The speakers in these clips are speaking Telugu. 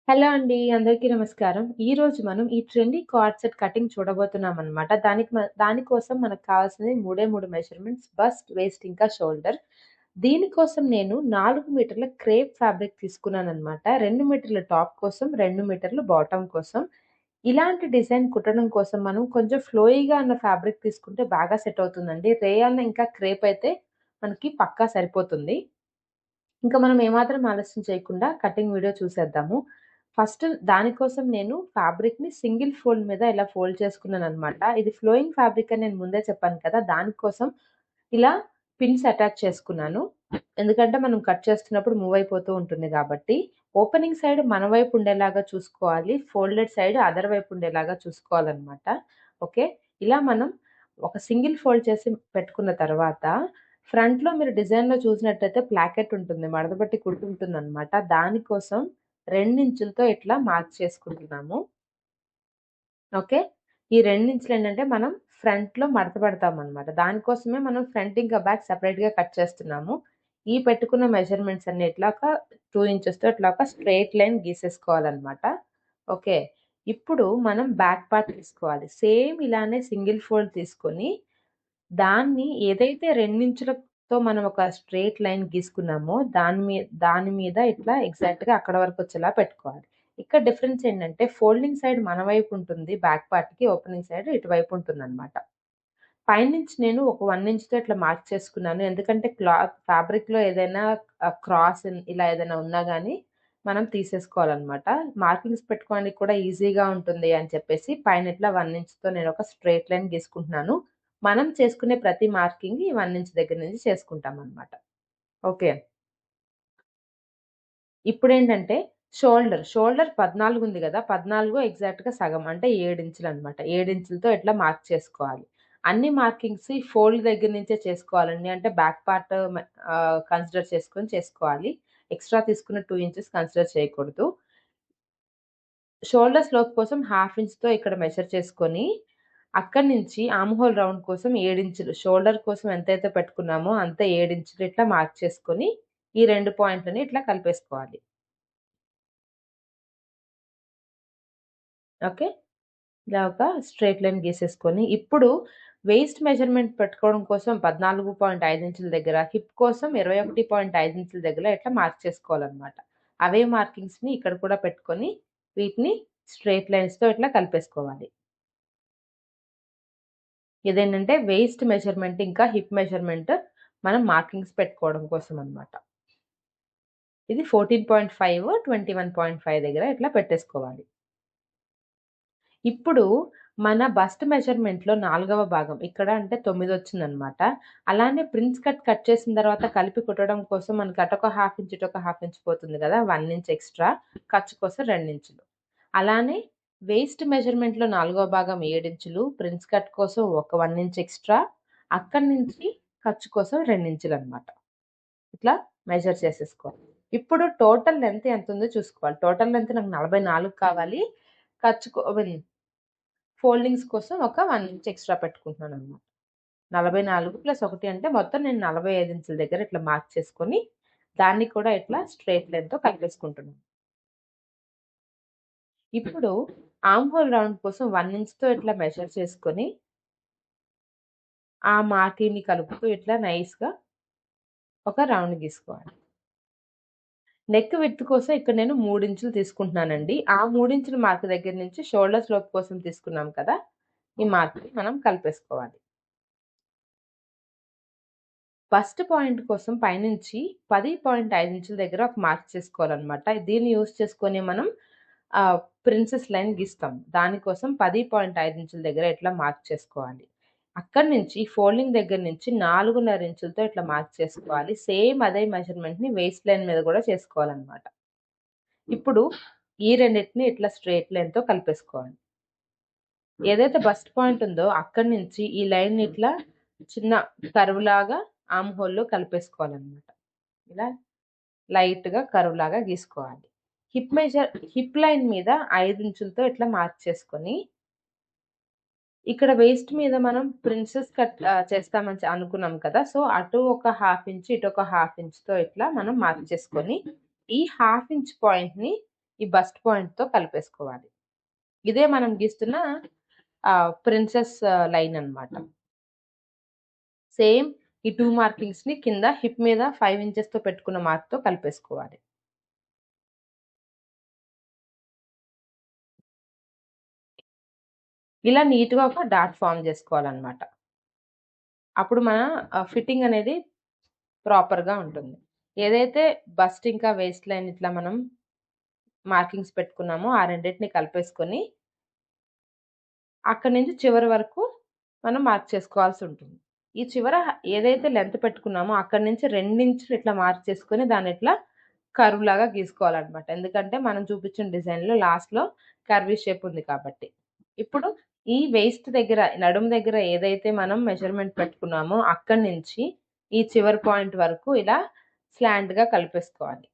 హలో అండి. అందరికీ నమస్కారం. ఈరోజు మనం ఈ ట్రెండీ కార్డ్ సెట్ కటింగ్ చూడబోతున్నామనమాట. దానికోసం మనకు కావాల్సినవి 3 మెజర్‌మెంట్స్ బస్ట్, వేస్ట్ ఇంకా షోల్డర్. దీనికోసం నేను 4 మీటర్ల క్రేప్ ఫ్యాబ్రిక్ తీసుకున్నాననమాట. 2 మీటర్ల టాప్ కోసం, 2 మీటర్లు బాటమ్ కోసం. ఇలాంటి డిజైన్ కుట్టడం కోసం మనం కొంచెం ఫ్లోయీగా ఉన్న ఫ్యాబ్రిక్ తీసుకుంటే బాగా సెట్ అవుతుందండి. రేయాన్ ఇంకా క్రేప్ అయితే మనకి పక్కా సరిపోతుంది. ఇంకా మనం ఏమాత్రం ఆలస్యం చేయకుండా కటింగ్ వీడియో చూసేద్దాము. ఫస్ట్ దానికోసం నేను ఫ్యాబ్రిక్‌ని సింగిల్ ఫోల్డ్ మీద ఇలా ఫోల్డ్ చేసుకున్నాననమాట. ఇది ఫ్లోయింగ్ ఫ్యాబ్రిక్ అని నేను ముందే చెప్పాను కదా! దానికోసం ఇలా పిన్స్ అటాచ్ చేసుకున్నాను. ఎందుకంటే మనం కట్ చేస్తున్నప్పుడు మూవ్ అయిపోతూ ఉంటుంది గాబట్టి. ఓపెనింగ్ సైడ్ మన వైపు ఉండేలాగా చూసుకోవాలి. ఫోల్డెడ్ సైడ్ అదర్ వైపు ఉండేలాగా చూసుకోవాలనమాట. ఓకే. ఇలా మనం ఒక సింగిల్ ఫోల్డ్ చేసి పెట్టుకున్న తర్వాత ఫ్రంట్‌లో మీరు డిజైన్‌లో చూసినట్టయితే ప్లాకెట్ ఉంటుంది. మడతపెట్టి కుట్టుంటుందనమాట. దానికోసం 2 ఇంచులతో ఇట్లా మార్క్ చేసుకుంటున్నాము. ఓకే. ఈ 2 ఇంచులేంటంటే మనం ఫ్రంట్‌లో మడత పెడతామనమాట. దానికోసమే మనం ఫ్రంట్ ఇంకా బ్యాక్ సెపరేట్‌గా కట్ చేస్తున్నాము. ఈ పెట్టుకున్న మెజర్‌మెంట్స్ అన్ని ఇట్లాగా 2 ఇంచెస్‌తో ఇట్లా ఒక స్ట్రెయిట్ లైన్ గీసేసుకోవాలనమాట. ఓకే. ఇప్పుడు మనం బ్యాక్ పార్ట్ తీసుకోవాలి. సేమ్ ఇలానే సింగిల్ ఫోల్డ్ తీసుకొని దాన్ని ఏదైతే రెండించులతో మనం ఒక స్ట్రెయిట్ లైన్ గీసుకున్నామో దాని మీద ఇట్లా ఎగ్జాక్ట్‌గా అక్కడ వరకొచ్చేలా పెట్టుకోవాలి. ఇక్కడ డిఫరెన్స్ ఏంటంటే ఫోల్డింగ్ సైడ్ మన వైపు ఉంటుంది బ్యాక్ పార్ట్‌కి. ఓపెనింగ్ సైడ్ ఇటువైపు ఉంటుందనమాట. పైనుంచి నేను ఒక 1 ఇంచ్‌తో ఇట్లా మార్క్ చేసుకున్నాను. ఎందుకంటే ఫ్యాబ్రిక్‌లో ఏదైనా క్రాస్ ఇలా ఏదైనా ఉన్నా గాని మనం తీసేసుకోవాలనమాట. మార్కింగ్స్ పెట్టుకోవడానికి కూడా ఈజీగా ఉంటుంది అని చెప్పేసి పైన ఇట్లా 1 ఇంచ్‌తో నేను ఒక స్ట్రెయిట్ లైన్ గీసుకుంటున్నాను. మనం చేసుకునే ప్రతి మార్కింగ్ ఈ 1 ఇంచ్ దగ్గర నుంచి చేసుకుంటామనమాట. ఓకే. ఇప్పుడేంటంటే షోల్డర్ 14 ఉంది గదా! 14 ఎగ్జాక్ట్‌గా సగం అంటే 7 ఇంచులనమాట. 7 ఇంచులతో ఇట్లా మార్క్ చేసుకోవాలి. అన్ని మార్కింగ్స్ ఈ ఫోల్డ్ దగ్గర నుంచే చేసుకోవాలండి. అంటే బ్యాక్ పార్ట్ కన్సిడర్ చేసుకొని చేసుకోవాలి. ఎక్స్‌ట్రా తీసుకున్న 2 ఇంచెస్ కన్సిడర్ చేయకూడదు. షోల్డర్ స్లోప్ కోసం హాఫ్ ఇంచ్‌తో ఇక్కడ మెజర్ చేసుకొని, అక్కడి నుంచి ఆర్మ్ హోల్ రౌండ్ కోసం 7 ఇంచులు షోల్డర్ కోసం ఎంతైతే పెట్టుకున్నామో అంతే 7 ఇంచులు ఇట్లా మార్క్ చేసుకొని, ఈ 2 పాయింట్‌లని ఇట్లా కలిపేసుకోవాలి. ఓకే. ఇలా ఒక స్ట్రెయిట్ లైన్ గీసేసుకొని, ఇప్పుడు వెయిస్ట్ మెజర్‌మెంట్ పెట్టుకోవడం కోసం 14.5 ఇంచుల దగ్గర, హిప్ కోసం 21.5 ఇంచుల దగ్గర ఇట్లా మార్క్ చేసుకోవాలనమాట. అవే మార్కింగ్స్‌ని ఇక్కడ కూడా పెట్టుకొని, వీటిని స్ట్రెయిట్ లైన్స్‌తో ఇట్లా కలిపేసుకోవాలి. ఇదేంటంటే వెయిస్ట్ మెజర్‌మెంట్ ఇంకా హిప్ మెజర్‌మెంట్ మనం మార్కింగ్స్ పెట్టుకోవడం కోసం అన్నమాట. ఇది 14.5, 21.5 దగ్గర ఇట్లా పెట్టేసుకోవాలి. ఇప్పుడు మన బస్ట్ మెజర్‌మెంట్‌లో నాలుగవ భాగం ఇక్కడ అంటే 9 వచ్చిందన్నమాట. అలానే కట్ చేసిన తర్వాత కలిపి కుట్టడం కోసం మనకి అటొక హాఫ్ ఇంచ్, ఇటొక హాఫ్ ఇంచ్ పోతుంది కదా! 1 ఇంచ్ ఎక్స్‌ట్రా ఖర్చు కోసం 2 ఇంచులు. అలానే వేస్ట్ మెజర్‌మెంట్‌లో నాలుగో భాగం 7 ఇంచులు, కట్ కోసం ఒక 1 ఇంచ్ ఎక్స్‌ట్రా, అక్కడి నుంచి ఖర్చు కోసం 2 ఇంచులనమాట. ఇట్లా మెజర్ చేసేసుకోవాలి. ఇప్పుడు టోటల్ లెంత్ ఎంతుందో చూసుకోవాలి. టోటల్ లెంత్ నాకు 44 కావాలి. ఐ మీన్ ఫోల్డింగ్స్ కోసం ఒక 1 ఇంచ్ ఎక్స్‌ట్రా పెట్టుకుంటున్నాననమాట. 44 + 1 అంటే మొత్తం నేను 45 ఇంచుల దగ్గర ఇట్లా మార్క్ చేసుకొని, దాన్ని కూడా ఇట్లా స్ట్రెయిట్ లైన్‌తో కలిపేసుకుంటున్నాను. ఇప్పుడు ఆర్మ్ హోల్ రౌండ్ కోసం 1 ఇంచ్‌తో ఇట్లా మెజర్ చేసుకొని, ఆ మార్కింగ్‌ని కలుపుతూ ఇట్లా నైస్‌గా ఒక రౌండ్ గీసుకోవాలి. నెక్ విడ్త్ కోసం ఇక్కడ నేను 3 ఇంచులు తీసుకుంటున్నానండి. ఆ 3 ఇంచుల మార్క్ దగ్గర నుంచి షోల్డర్ స్లోప్ కోసం తీసుకున్నాం కదా! ఈ మార్క్‌ని మనం కలిపేసుకోవాలి. ఫస్ట్ పాయింట్ కోసం పైనుంచి 10.5 ఇంచుల దగ్గర ఒక మార్క్ చేసుకోవాలనమాట. దీన్ని యూజ్ చేసుకొని మనం ప్రిన్సెస్ లైన్ గీస్తాం. దానికోసం 10.5 ఇంచుల దగ్గర ఇట్లా మార్క్ చేసుకోవాలి. అక్కడి నుంచి ఫోల్డింగ్ దగ్గర నుంచి 4.5 ఇంచులతో ఇట్లా మార్క్ చేసుకోవాలి. సేమ్ అదే మెజర్‌మెంట్‌ని వేస్ట్ లైన్ మీద గూడా చేసుకోవాలనమాట. ఇప్పుడు ఈ రెండిటిని ఇట్లా స్ట్రెయిట్ లైన్‌తో కలిపేసుకోవాలి. ఏదైతే బస్ట్ పాయింట్ ఉందో అక్కడి నుంచి ఈ లైన్ ఇట్లా చిన్న కర్వ్‌లాగా ఆర్మ్ హోల్‌లో కలిపేసుకోవాలనమాట. ఇలా లైట్‌గా కర్వ్‌లాగా గీసుకోవాలి. హిప్ లైన్ మీద 5 ఇంచులతో ఇట్లా మార్క్ చేసుకొని, ఇక్కడ వేస్ట్ మీద మనం చేస్తామని అనుకున్నాం కదా! సో, అటు ఒక హాఫ్ ఇంచ్, ఇటు ఒక హాఫ్ ఇంచ్‌తో ఇట్లా మనం మార్క్ చేసుకొని, ఈ హాఫ్ ఇంచ్ పాయింట్‌ని ఈ బస్ట్ పాయింట్‌తో కలిపేసుకోవాలి. ఇదే మనం గీస్తున్న ప్రిన్సెస్ లైన్ అన్నమాట. సేమ్ ఈ 2 మార్కింగ్స్‌ని కింద హిప్ మీద 5 ఇంచెస్‌తో పెట్టుకున్న మార్క్‌తో కలిపేసుకోవాలి. ఇలా నీట్‌గా ఒక డాట్ ఫార్మ్ చేసుకోవాలన్నమాట. అప్పుడు మన ఫిట్టింగ్ అనేది ప్రాపర్‌గా ఉంటుంది. ఏదైతే బస్ట్ ఇంకా వేస్ట్ లైన్ ఇట్లా మనం మార్కింగ్స్ పెట్టుకున్నామో ఆ రెండిటిని కలిపేసుకొని అక్కడి నుంచి చివరి వరకు మనం మార్క్ చేసుకోవాల్సుంటుంది. ఈ చివర ఏదైతే లెంత్ పెట్టుకున్నామో అక్కడి నుంచి 2 ఇంచులు ఇట్లా మార్క్ చేసుకొని దాన్ని ఇట్లా కర్వ్ లాగా గీసుకోవాలన్నమాట. ఎందుకంటే మనం చూపించిన డిజైన్‌లో లాస్ట్‌లో కర్వీ షేప్ ఉంది కాబట్టి. ఇప్పుడు ఈ వేస్ట్ దగ్గర నడుము దగ్గర ఏదైతే మనం మెజర్‌మెంట్ పెట్టుకున్నామో అక్కడి నుంచి ఈ చివరి పాయింట్ వరకు ఇలా స్లాంట్‌గా కలిపేసుకోవాలి.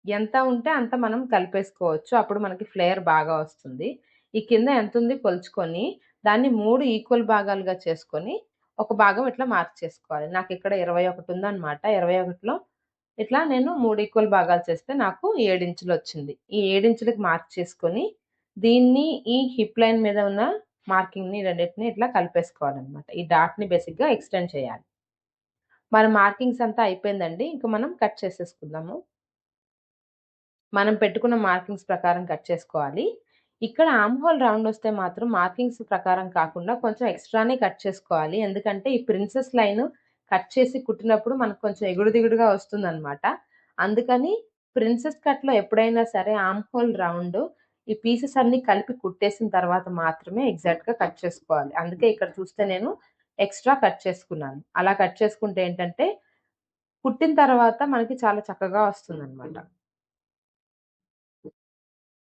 ఎంత ఉంటే అంత మనం కలిపేసుకోవచ్చు. అప్పుడు మనకి ఫ్లేయర్ బాగా వస్తుంది. ఈ కింద ఎంతుంది కొలుచుకొని, దాన్ని 3 ఈక్వల్ భాగాలుగా చేసుకొని, ఒక భాగం ఇట్లా మార్క్ చేసుకోవాలి. నాకిక్కడ 21 ఉందన్నమాట. 21లో ఇట్లా నేను 3 ఈక్వల్ భాగాలు చేస్తే నాకు 7 ఇంచులొచ్చింది. ఈ 7 ఇంచులకి మార్క్ చేసుకొని, దీన్ని ఈ హిప్ లైన్ మీద ఉన్న మార్కింగ్‌ని రెండిటిని ఇట్లా కలిపేసుకోవాలన్నమాట. ఈ డాట్‌ని బేసిక్‌గా ఎక్స్‌టెండ్ చేయాలి. మన మార్కింగ్స్ అంతా అయిపోయిందండి. ఇంక మనం కట్ చేసేసుకుందాము. మనం పెట్టుకున్న మార్కింగ్స్ ప్రకారం కట్ చేసుకోవాలి. ఇక్కడ ఆర్మ్ హోల్ రౌండ్ వస్తే మాత్రం మార్కింగ్స్ ప్రకారం కాకుండా కొంచెం ఎక్స్‌ట్రానే కట్ చేసుకోవాలి. ఎందుకంటే ఈ ప్రిన్సెస్ లైన్ కట్ చేసి కుట్టినప్పుడు మనకు కొంచెం ఎగుడు దిగుడుగా వస్తుందన్నమాట. అందుకని ప్రిన్సెస్ కట్‌లో ఎప్పుడైనా సరే ఆర్మ్ హోల్ రౌండ్ ఈ పీసెస్ అన్నీ కలిపి కుట్టేసిన తర్వాత మాత్రమే ఎగ్జాక్ట్‌గా కట్ చేసుకోవాలి. అందుకే ఇక్కడ చూస్తే నేను ఎక్స్‌ట్రా కట్ చేసుకున్నాను. అలా కట్ చేసుకుంటే ఏంటంటే కుట్టిన తర్వాత మనకి చాలా చక్కగా వస్తుందన్నమాట.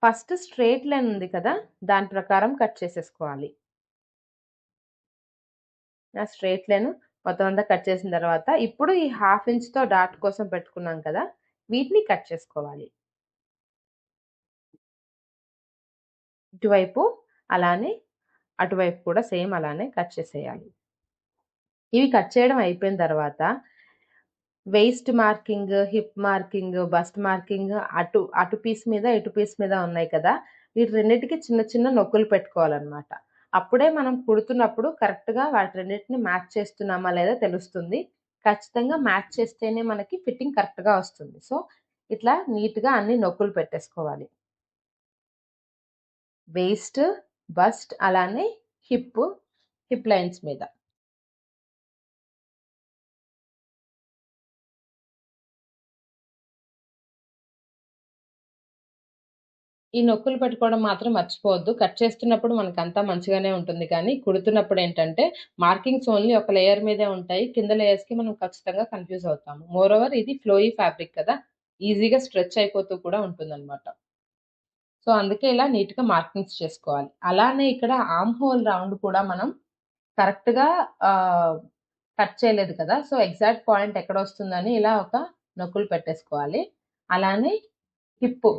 ఫస్ట్ స్ట్రెయిట్ లైన్ ఉంది కదా! దాని ప్రకారం కట్ చేసేసుకోవాలి. ఆ స్ట్రెయిట్ లైన్ మొత్తం అంతా కట్ చేసిన తర్వాత, ఇప్పుడు ఈ హాఫ్ ఇంచ్‌తో డాట్ కోసం పెట్టుకున్నాం కదా! వీటిని కట్ చేసుకోవాలి. ఇటువైపు అలానే, అటువైపు కూడా సేమ్ అలానే కట్ చేసేయాలి. ఇవి కట్ చేయడం అయిపోయిన తర్వాత waist marking, hip marking, bust marking అటు పీస్ మీద, ఇటు పీస్ మీద ఉన్నాయి కదా! వీటి రెండిటికి చిన్న చిన్న నొక్కులు పెట్టుకోవాలన్నమాట. అప్పుడే మనం కుడుతున్నప్పుడు కరెక్ట్‌గా వాటి రెండిటిని మ్యాచ్ చేస్తున్నామా లేదా తెలుస్తుంది. ఖచ్చితంగా మ్యాచ్ చేస్తేనే మనకి ఫిట్టింగ్ కరెక్ట్‌గా వస్తుంది. సో, ఇట్లా నీట్‌గా అన్ని నొక్కులు పెట్టేసుకోవాలి. వెయిస్ట్, బస్ట్ అలానే హిప్ లైన్స్ మీద. ఈ నొక్కులు పెట్టుకోవడం మాత్రం మర్చిపోవద్దు. కట్ చేస్తున్నప్పుడు మనకంతా మంచిగానే ఉంటుంది కానీ, కుడుతున్నప్పుడేంటంటే, మార్కింగ్స్ ఓన్లీ ఒక లేయర్ మీదే ఉంటాయి. కింద లేయర్స్‌కి మనం ఖచ్చితంగా కన్‌ఫ్యూజ్ అవుతాము. మోరోవర్ ఇది ఫ్లోయీ ఫ్యాబ్రిక్ కదా! ఈజీగా స్ట్రెచ్ అయిపోతూ కూడా ఉంటుందనమాట. సో, అందుకే ఇలా నీట్‌గా మార్కింగ్స్ చేసుకోవాలి. అలానే ఇక్కడ ఆర్మ్ హోల్ రౌండ్ కూడా మనం కరెక్ట్‌గా ఆహ్, కట్ చేయలేదు కదా! సో, ఎగ్జాక్ట్ పాయింట్ ఎక్కడొస్తుందని ఇలా ఒక నొక్కులు పెట్టేసుకోవాలి. అలానే హిప్పు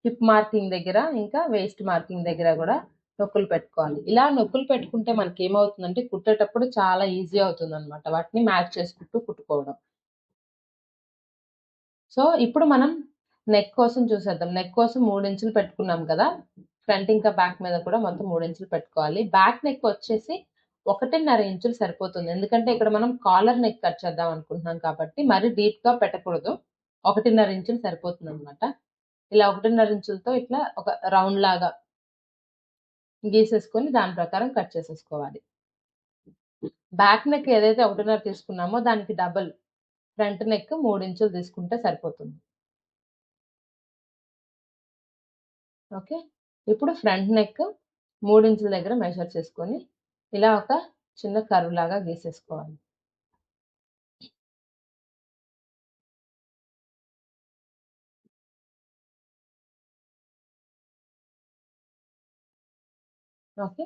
హిప్ మార్కింగ్ దగ్గర, ఇంకా వేస్ట్ మార్కింగ్ దగ్గర గూడా నొక్కులు పెట్టుకోవాలి. ఇలా నొక్కులు పెట్టుకుంటే మనకేమవుతుందంటే కుట్టేటప్పుడు చాలా ఈజీ అవుతుందనమాట. వాటిని మ్యాచ్ చేసుకుంటూ కుట్టుకోవడం. సో, ఇప్పుడు మనం నెక్ కోసం చూసేద్దాం. నెక్ కోసం 3 ఇంచులు పెట్టుకున్నాం కదా! ఫ్రంట్ ఇంకా బ్యాక్ మీద కూడా మొత్తం 3 ఇంచులు పెట్టుకోవాలి. బ్యాక్ నెక్ వచ్చేసి 1.5 ఇంచులు సరిపోతుంది. ఎందుకంటే ఇక్కడ మనం కాలర్ నెక్ కట్ చేద్దాం అనుకుంటున్నాం కాబట్టి మరీ డీప్‌గా పెట్టకూడదు. 1.5 ఇంచులు సరిపోతుందనమాట. ఇలా 1.5 ఇంచులతో ఇట్లా ఒక రౌండ్ లాగా గీసేసుకొని దాని ప్రకారం కట్ చేసేసుకోవాలి. బ్యాక్ నెక్ ఏదైతే 1.5 తీసుకున్నామో దానికి డబుల్ ఫ్రంట్ నెక్ 3 ఇంచులు తీసుకుంటే సరిపోతుంది. ఓకే. ఇప్పుడు ఫ్రంట్ నెక్ 3 ఇంచుల దగ్గర మెజర్ చేసుకొని, ఇలా ఒక చిన్న కర్వ్ లాగా గీసేసుకోవాలి. ఓకే.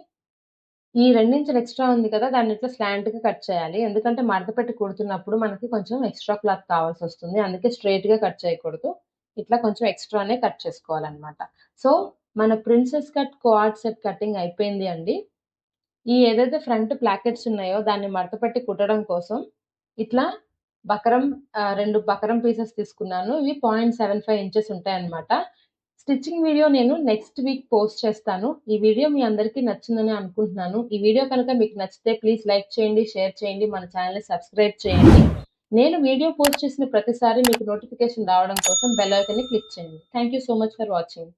ఈ 2 ఇంచులు ఎక్స్‌ట్రా ఉంది కదా! దాన్ని ఇట్లా స్లాంట్‌గా కట్ చేయాలి. ఎందుకంటే మడత పెట్టి కుడుతున్నప్పుడు మనకి కొంచెం ఎక్స్‌ట్రా క్లాత్ కావాల్సొస్తుంది. అందుకే స్ట్రెయిట్‌గా కట్ చేయకూడదు. ఇట్లా కొంచెం ఎక్స్‌ట్రానే కట్ చేసుకోవాలనమాట. సో, మన princess cut quad set cutting అయిపోయింది అండి. ఈ ఏదైతే ఫ్రంట్ ప్లాకెట్స్ ఉన్నాయో దాన్ని మడత పెట్టి కుట్టడం కోసం ఇట్లా బకరం 2 బకరం పీసెస్ తీసుకున్నాను. ఇవి 0.75 ఇంచెస్ ఉంటాయన్నమాట. స్టిచ్చింగ్ వీడియో నేను నెక్స్ట్ వీక్ పోస్ట్ చేస్తాను. ఈ వీడియో మీ అందరికీ నచ్చిందని అనుకుంటున్నాను. ఈ వీడియో కనుక మీకు నచ్చితే ప్లీజ్ లైక్ చేయండి, షేర్ చేయండి, మన ఛానెల్‌ని సబ్స్క్రైబ్ చేయండి. నేను వీడియో పోస్ట్ చేసిన ప్రతిసారి మీకు నోటిఫికేషన్ రావడం కోసం బెల్ ఐకాన్‌ని క్లిక్ చేయండి. Thank you so much for watching.